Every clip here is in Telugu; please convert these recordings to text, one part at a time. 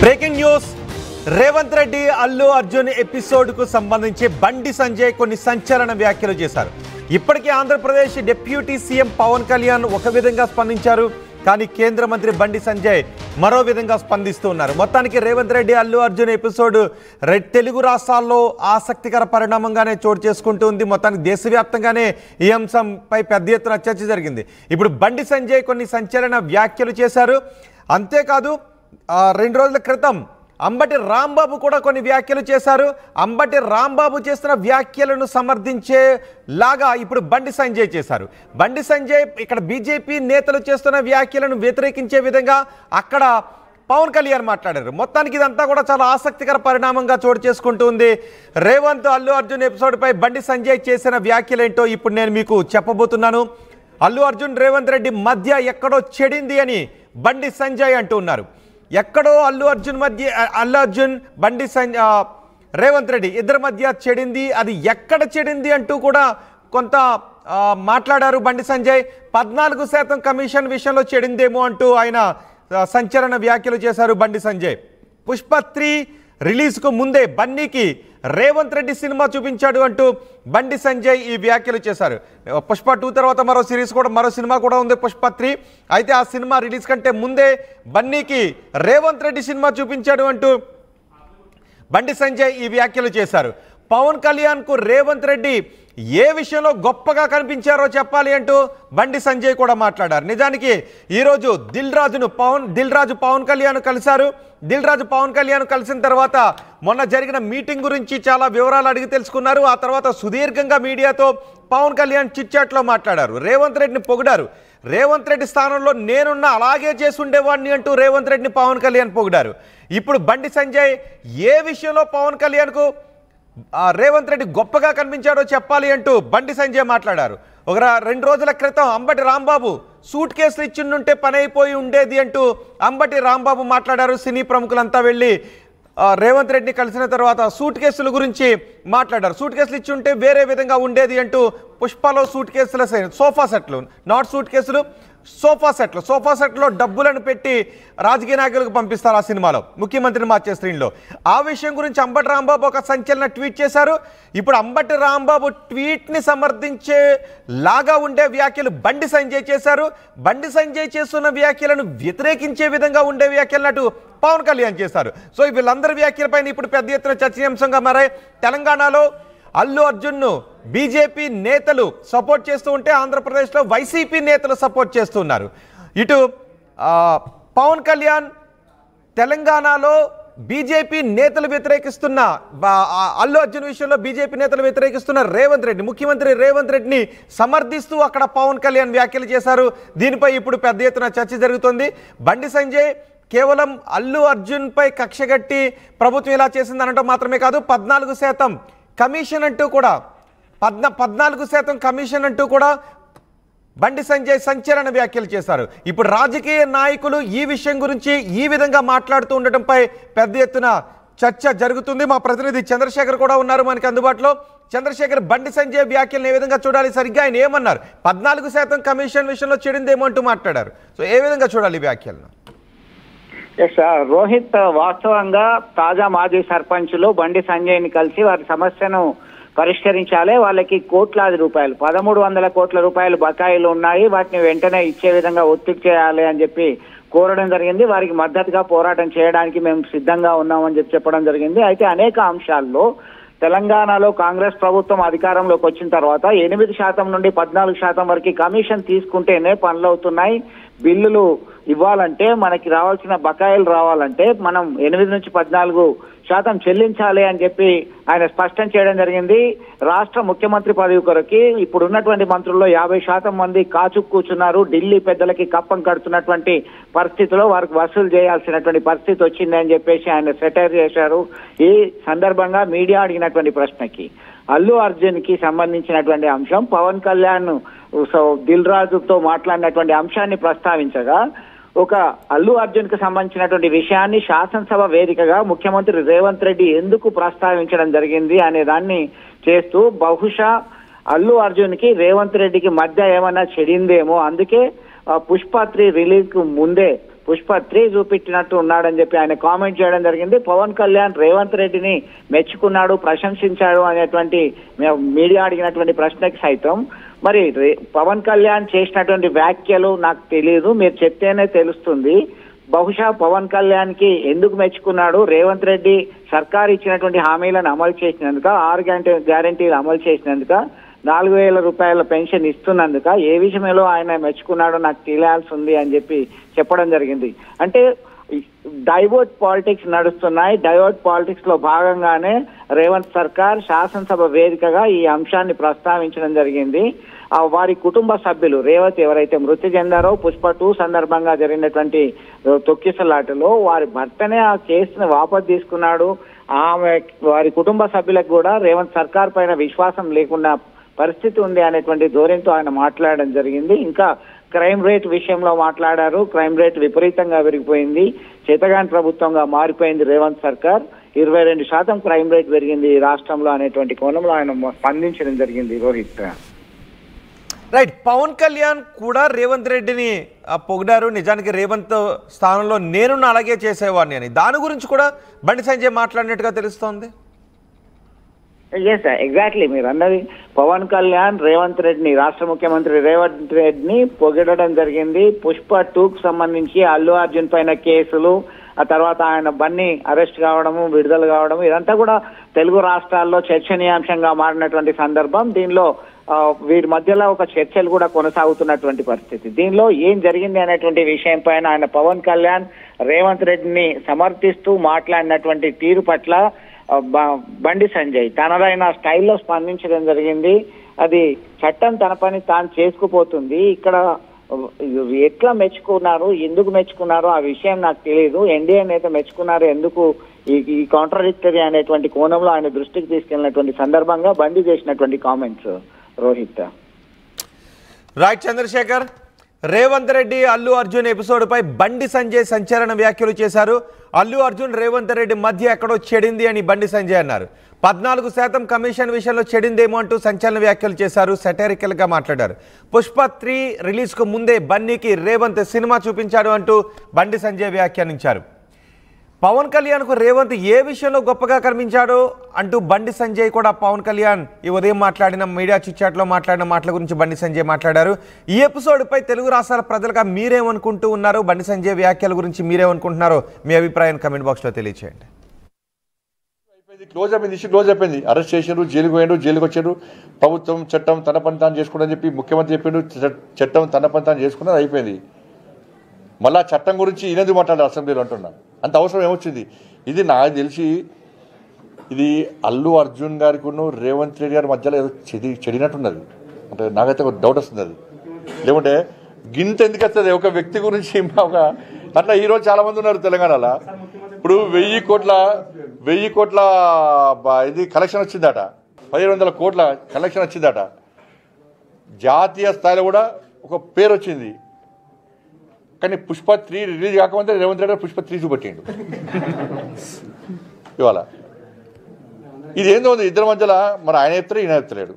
Breaking news Revanth Reddy Allu Arjun episode కు సంబంధించి బండి సంజయ్ కొన్ని సంచలన వ్యాఖ్యలు చేశారు. ఇప్పటికే ఆంధ్రప్రదేశ్ డిప్యూటీ సీఎం పవన్ కళ్యాణ్ ఒక విధంగా స్పందించారు, కానీ కేంద్ర మంత్రి బండి సంజయ్ మరో విధంగా స్పందిస్తూ ఉన్నారు. మొత్తానికి రేవంత్ రెడ్డి అల్లు అర్జున్ ఎపిసోడ్ తెలుగు రాష్ట్రాల్లో ఆసక్తికర పరిణామంగానే చోటు చేసుకుంటుంది. మొత్తానికి దేశవ్యాప్తంగానే ఈ అంశంపై పెద్ద ఎత్తున చర్చ జరిగింది. ఇప్పుడు బండి సంజయ్ కొన్ని సంచలన వ్యాఖ్యలు చేశారు. అంతేకాదు 2 రోజుల క్రితం అంబటి రాంబాబు కూడా కొన్ని వ్యాఖ్యలు చేశారు. అంబటి రాంబాబు చేస్తున్న వ్యాఖ్యలను సమర్థించేలాగా ఇప్పుడు బండి సంజయ్ చేశారు. బండి సంజయ్ ఇక్కడ బీజేపీ నేతలు చేస్తున్న వ్యాఖ్యలను వ్యతిరేకించే విధంగా అక్కడ పవన్ కళ్యాణ్ మాట్లాడారు. మొత్తానికి ఇదంతా కూడా చాలా ఆసక్తికర పరిణామంగా చోటు చేసుకుంటుంది. రేవంత్ అల్లు అర్జున్ ఎపిసోడ్పై బండి సంజయ్ చేసిన వ్యాఖ్యలేంటో ఇప్పుడు నేను మీకు చెప్పబోతున్నాను. అల్లు అర్జున్ రేవంత్ రెడ్డి మధ్య ఎక్కడో చెడింది అని బండి సంజయ్ అంటూ ఉన్నారు. ఎక్కడో అల్లు అర్జున్ బండి రేవంత్ రెడ్డి ఇద్దరి మధ్య చెడింది, అది ఎక్కడ చెడింది అంటూ కూడా కొంత మాట్లాడారు బండి సంజయ్. 14% కమిషన్ విషయంలో చెడిందేమో అంటూ ఆయన సంచలన వ్యాఖ్యలు చేశారు బండి సంజయ్. పుష్ప 3 రిలీజ్కు ముందే బన్నీకి రేవంత్ రెడ్డి సినిమా చూపించాడు అంటూ బండి సంజయ్ ఈ వ్యాఖ్యలు చేశారు. పుష్ప 2 తర్వాత మరో సినిమా కూడా ఉంది పుష్ప 3. అయితే ఆ సినిమా రిలీజ్ కంటే ముందే బన్నీకి రేవంత్ రెడ్డి సినిమా చూపించాడు అంటూ బండి సంజయ్ ఈ వ్యాఖ్యలు చేశారు. పవన్ కళ్యాణ్కు రేవంత్ రెడ్డి ఏ విషయంలో గొప్పగా కనిపించారో చెప్పాలి అంటూ బండి సంజయ్ కూడా మాట్లాడారు. నిజానికి ఈరోజు దిల్ రాజు పవన్ కళ్యాణ్ కలిశారు. దిల్ రాజు పవన్ కళ్యాణ్ కలిసిన తర్వాత మొన్న జరిగిన మీటింగ్ గురించి చాలా వివరాలు అడిగి తెలుసుకున్నారు. ఆ తర్వాత సుదీర్ఘంగా మీడియాతో పవన్ కళ్యాణ్ చిట్చాట్లో మాట్లాడారు. రేవంత్ రెడ్డిని పొగిడారు. రేవంత్ రెడ్డి స్థానంలో నేనున్నా అలాగే చేసి ఉండేవాడిని అంటూ రేవంత్ రెడ్డిని పవన్ కళ్యాణ్ పొగిడారు. ఇప్పుడు బండి సంజయ్ ఏ విషయంలో పవన్ కళ్యాణ్కు రేవంత్ రెడ్డి గొప్పగా కనిపించాడో చెప్పాలి అంటూ బండి సంజయ్ మాట్లాడారు. 2 రోజుల క్రితం అంబటి రాంబాబు సూట్ కేసులు ఇచ్చిండుంటే పని అయిపోయి ఉండేది అంటూ అంబటి రాంబాబు మాట్లాడారు. సినీ ప్రముఖులంతా వెళ్ళి రేవంత్ రెడ్డిని కలిసిన తర్వాత సూట్ కేసుల గురించి మాట్లాడారు. సూట్ కేసులు ఇచ్చి ఉంటే వేరే విధంగా ఉండేది అంటూ పుష్పలో సూట్ కేసుల సోఫా సెట్లు, నాట్ సూట్ కేసులు, సోఫా సెట్లో డబ్బులను పెట్టి రాజకీయ నాయకులకు పంపిస్తారు ఆ సినిమాలో, ముఖ్యమంత్రిని మార్చే స్క్రీన్లో. ఆ విషయం గురించి అంబటి రాంబాబు ఒక సంచలన ట్వీట్ చేశారు. ఇప్పుడు అంబటి రాంబాబు ట్వీట్ని సమర్థించేలాగా ఉండే వ్యాఖ్యలు బండి సంజయ్ చేశారు. బండి సంజయ్ చేస్తున్న వ్యాఖ్యలను వ్యతిరేకించే విధంగా ఉండే వ్యాఖ్యలన్నట్టు పవన్ కళ్యాణ్ చేశారు. సో వీళ్ళందరి వ్యాఖ్యలపైన ఇప్పుడు పెద్ద ఎత్తున చర్చనీయాంశంగా మారాయి. తెలంగాణలో అల్లు అర్జున్ను బీజేపీ నేతలు సపోర్ట్ చేస్తూ ఉంటే ఆంధ్రప్రదేశ్లో వైసీపీ నేతలు సపోర్ట్ చేస్తున్నారు. ఇటు పవన్ కళ్యాణ్ తెలంగాణలో బీజేపీ నేతలు వ్యతిరేకిస్తున్న అల్లు అర్జున్ విషయంలో బీజేపీ నేతలు వ్యతిరేకిస్తున్న ముఖ్యమంత్రి రేవంత్ రెడ్డిని సమర్థిస్తూ అక్కడ పవన్ కళ్యాణ్ వ్యాఖ్యలు చేశారు. దీనిపై ఇప్పుడు పెద్ద ఎత్తున చర్చ జరుగుతోంది. బండి సంజయ్ కేవలం అల్లు అర్జున్పై కక్షగట్టి ప్రభుత్వం ఇలా చేసింది అనడం మాత్రమే కాదు, 14% కమిషన్ అంటూ కూడా 14% కమిషన్ అంటూ కూడా బండి సంజయ్ సంచలన వ్యాఖ్యలు చేశారు. ఇప్పుడు రాజకీయ నాయకులు ఈ విషయం గురించి ఈ విధంగా మాట్లాడుతూ ఉండటంపై పెద్ద ఎత్తున చర్చ జరుగుతుంది. మా ప్రతినిధి చంద్రశేఖర్ కూడా ఉన్నారు మనకి అందుబాటులో. చంద్రశేఖర్, బండి సంజయ్ వ్యాఖ్యలను ఏ విధంగా చూడాలి? సరిగ్గా ఆయన ఏమన్నారు? 14% కమిషన్ విషయంలో చెడిందేమో అంటూ మాట్లాడారు. సో ఏ విధంగా చూడాలి ఈ వ్యాఖ్యలను? రోహిత్, వాస్తవంగా తాజా మాజీ సర్పంచులు బండి సంజయ్ని కలిసి వారి సమస్యను పరిష్కరించాలి, వాళ్ళకి కోట్లాది రూపాయలు 1300 కోట్ల రూపాయలు బకాయిలు ఉన్నాయి, వాటిని వెంటనే ఇచ్చే విధంగా ఒత్తిడి చేయాలి అని చెప్పి కోరడం జరిగింది. వారికి మద్దతుగా పోరాటం చేయడానికి మేము సిద్ధంగా ఉన్నామని చెప్పడం జరిగింది. అయితే అనేక అంశాల్లో తెలంగాణలో కాంగ్రెస్ ప్రభుత్వం అధికారంలోకి వచ్చిన తర్వాత 8% నుండి 14% వరకు కమిషన్ తీసుకుంటేనే పనులు అవుతున్నాయి. బిల్లులు ఇవ్వాలంటే, మనకి రావాల్సిన బకాయిలు రావాలంటే మనం 8 నుంచి 14% చెల్లించాలి అని చెప్పి ఆయన స్పష్టం చేయడం జరిగింది. రాష్ట్ర ముఖ్యమంత్రి పదవి కొరకి ఇప్పుడు ఉన్నటువంటి మంత్రుల్లో 50% మంది కాచు కూర్చున్నారు. ఢిల్లీ పెద్దలకి కప్పం కడుతున్నటువంటి పరిస్థితిలో వారికి వసూలు చేయాల్సినటువంటి పరిస్థితి వచ్చింది అని చెప్పేసి ఆయన సెటైర్ చేశారు. ఈ సందర్భంగా మీడియా అడిగినటువంటి ప్రశ్నకి అల్లు అర్జున్ కి సంబంధించినటువంటి అంశం పవన్ కళ్యాణ్ దిల్ రాజుతో మాట్లాడినటువంటి అంశాన్ని ప్రస్తావించగా, ఒక అల్లు అర్జున్ కి సంబంధించినటువంటి విషయాన్ని శాసనసభ వేదికగా ముఖ్యమంత్రి రేవంత్ రెడ్డి ఎందుకు ప్రస్తావించడం జరిగింది అనే దాన్ని చేస్తూ, బహుశా అల్లు అర్జున్ కి రేవంత్ రెడ్డికి మధ్య ఏమన్నా చెడిందేమో, అందుకే పుష్ప 3 రిలీజ్ కు ముందే పుష్ప 3 చూపించినట్టు ఉన్నాడని చెప్పి ఆయన కామెంట్ చేయడం జరిగింది. పవన్ కళ్యాణ్ రేవంత్ రెడ్డిని మెచ్చుకున్నాడు, ప్రశంసించాడు అనేటువంటి మీడియా అడిగినటువంటి ప్రశ్నకి సైతం మరి పవన్ కళ్యాణ్ చేసినటువంటి వ్యాఖ్యలు నాకు తెలియదు, మీరు చెప్తేనే తెలుస్తుంది. బహుశా పవన్ కళ్యాణ్ కి ఎందుకు మెచ్చుకున్నాడు, రేవంత్ రెడ్డి సర్కార్ ఇచ్చినటువంటి హామీలను అమలు చేసినందుక, 6 గ్యారెంటీలు అమలు చేసినందుక, 4,000 రూపాయల పెన్షన్ ఇస్తున్నందుక, ఏ విషయంలో ఆయన మెచ్చుకున్నాడో నాకు తెలియాల్సి ఉంది అని చెప్పి చెప్పడం జరిగింది. అంటే డైవర్ట్ పాలిటిక్స్ నడుస్తున్నాయి. డైవర్ట్ పాలిటిక్స్ లో భాగంగానే రేవంత్ సర్కార్ శాసనసభ వేదికగా ఈ అంశాన్ని ప్రస్తావించడం జరిగింది. వారి కుటుంబ సభ్యులు రేవత్ ఎవరైతే మృతి చెందారో పుష్ప 2 సందర్భంగా జరిగినటువంటి తొక్కిసలాటలో వారి భర్తనే ఆ కేసును వాపసు తీసుకున్నాడు. ఆమె వారి కుటుంబ సభ్యులకు కూడా రేవంత్ సర్కార్ పైన విశ్వాసం లేకుండా పరిస్థితి ఉంది అనేటువంటి ధోరణితో ఆయన మాట్లాడడం జరిగింది. ఇంకా క్రైమ్ రేట్ విషయంలో మాట్లాడారు. క్రైమ్ రేట్ విపరీతంగా పెరిగిపోయింది, చేతగాని ప్రభుత్వంగా మారిపోయింది రేవంత్ సర్కార్, 22% క్రైమ్ రేట్ పెరిగింది ఈ రాష్ట్రంలో అనేటువంటి కోణంలో ఆయన స్పందించడం జరిగింది. రోహిత్ రైట్, పవన్ కళ్యాణ్ కూడా రేవంత్ రెడ్డిని పొగిడారు. నిజానికి రేవంత్ స్థానంలో నేను అలాగే చేసేవాడిని అని, దాని గురించి కూడా బండి సంజయ్ మాట్లాడినట్టుగా తెలుస్తోంది. ఎస్ ఎగ్జాక్ట్లీ, మీరు అన్నది పవన్ కళ్యాణ్ రేవంత్ రెడ్డిని, రాష్ట్ర ముఖ్యమంత్రి రేవంత్ రెడ్డిని పొగిడడం జరిగింది. పుష్ప 2కు సంబంధించి అల్లు అర్జున్ పైన కేసులు, ఆ తర్వాత ఆయన బన్నీ అరెస్ట్ కావడము, విడుదల కావడము, ఇదంతా కూడా తెలుగు రాష్ట్రాల్లో చర్చనీయాంశంగా మారినటువంటి సందర్భం. దీనిలో వీరి మధ్యలో ఒక చర్చలు కూడా కొనసాగుతున్నటువంటి పరిస్థితి. దీనిలో ఏం జరిగింది అనేటువంటి విషయం పైన ఆయన పవన్ కళ్యాణ్ రేవంత్ రెడ్డిని సమర్థిస్తూ మాట్లాడినటువంటి తీరు పట్ల బండి సంజయ్ తనదైన స్టైల్లో స్పందించడం జరిగింది. అది చట్టం తన పని తాను చేసుకుపోతుంది. ఇక్కడ ఎట్లా మెచ్చుకున్నారు, ఎందుకు మెచ్చుకున్నారో ఆ విషయం నాకు తెలియదు. ఎన్డీఏ నేత మెచ్చుకున్నారు, ఎందుకు ఈ కాంట్రాడిక్టరీ అనేటువంటి కోణంలో ఆయన దృష్టికి తీసుకెళ్లినటువంటి సందర్భంగా బండి చేసినటువంటి comments. Rohit right, Chandrashekar, Revanth Reddy Allu Arjun episode పై బండి సంజయ్ సంచలన వ్యాఖ్యలు చేశారు. అల్లు అర్జున్ రేవంత్ రెడ్డి మధ్య ఎక్కడో చెడింది అని బండి సంజయ్ అన్నారు. 14% కమిషన్ విషయంలో చెడిందేమో అంటూ సంచలన వ్యాఖ్యలు చేశారు. సెటరికల్ గా మాట్లాడారు. పుష్ప 3 రిలీజ్ కు ముందే బన్నీకి రేవంత్ సినిమా చూపించాడు అంటూ బండి సంజయ్ వ్యాఖ్యానించారు. పవన్ కళ్యాణ్ కు రేవంత్ ఏ విషయంలో గొప్పగా కనిపించాడో అంటూ బండి సంజయ్ కూడా పవన్ కళ్యాణ్ ఈ ఉదయం మాట్లాడిన మీడియా చిట్చాట్లో మాట్లాడిన మాటల గురించి బండి సంజయ్ మాట్లాడారు. ఈ ఎపిసోడ్ పై తెలుగు రాష్ట్రాల ప్రజలుగా మీరేమనుకుంటూ ఉన్నారు, బండి సంజయ్ వ్యాఖ్యల గురించి మీరేమనుకుంటున్నారో మీ అభిప్రాయం కమెంట్ బాక్స్ లో తెలియచేయండి. క్లోజ్ అయిపోయింది, ఇష్యూ క్లోజ్ అయిపోయింది. అరెస్ట్ చేశారు, జైలుకు పోయాడు, జైలుకు వచ్చాడు. ప్రభుత్వం చట్టం తన పని తాను చేసుకుంటని చెప్పి ముఖ్యమంత్రి చెప్పిండు. చట్టం తన పని తాను చేసుకున్నది అయిపోయింది. మళ్ళా చట్టం గురించి ఈయనది మాట్లాడారు అసెంబ్లీలో అంటున్నా. అంత అవసరం ఏమొచ్చింది? ఇది నాకు తెలిసి ఇది అల్లు అర్జున్ గారికి రేవంత్ రెడ్డి గారి మధ్యలో ఏదో చెడినట్టున్నది. అంటే నాకైతే ఒక డౌట్ వస్తుంది. అది లేకుంటే గింత ఎందుకు వస్తుంది ఒక వ్యక్తి గురించి? అట్లా ఈరోజు చాలా మంది ఉన్నారు తెలంగాణలో. ఇప్పుడు 1000 కోట్ల ఇది కలెక్షన్ వచ్చిందట, 1500 కోట్ల కలెక్షన్ వచ్చిందట. జాతీయ స్థాయిలో కూడా ఒక పేరు వచ్చింది. కానీ పుష్ప 3 రిలీజ్ కాకముందే రేవంత్ రెడ్డి పుష్ప 3 చూపెట్టిండు ఇవాళ. ఇది ఏందో ఉంది ఇద్దరి మధ్యలో. మరి ఆయన చెప్తారు, ఈయన చెప్తలేడు.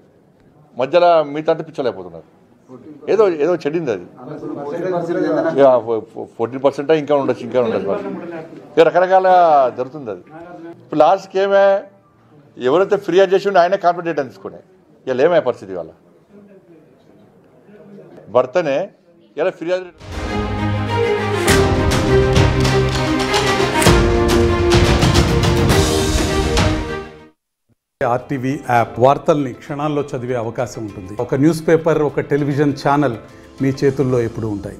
మధ్యలో మిగతా పిచ్చలేకపోతున్నారు. ఏదో చెడింది అది. 14% ఇంకా ఉండొచ్చు. ఇక రకరకాల జరుగుతుంది అది. ఇప్పుడు లాస్ట్కి ఏమే, ఎవరైతే ఫిర్యాదు చేసి ఉండే ఆయనే కాంప్లైంట్ డేటా తీసుకునే. ఇలా ఏమే పరిస్థితి ఇవాళ భర్తనే ఇలా ఫిర్యాదు. ఆర్టీవీ యాప్ వార్తల్ని క్షణాల్లో చదివే అవకాశం ఉంటుంది. ఒక న్యూస్ పేపర్, ఒక టెలివిజన్ ఛానల్ మీ చేతుల్లో ఎప్పుడూ ఉంటాయి.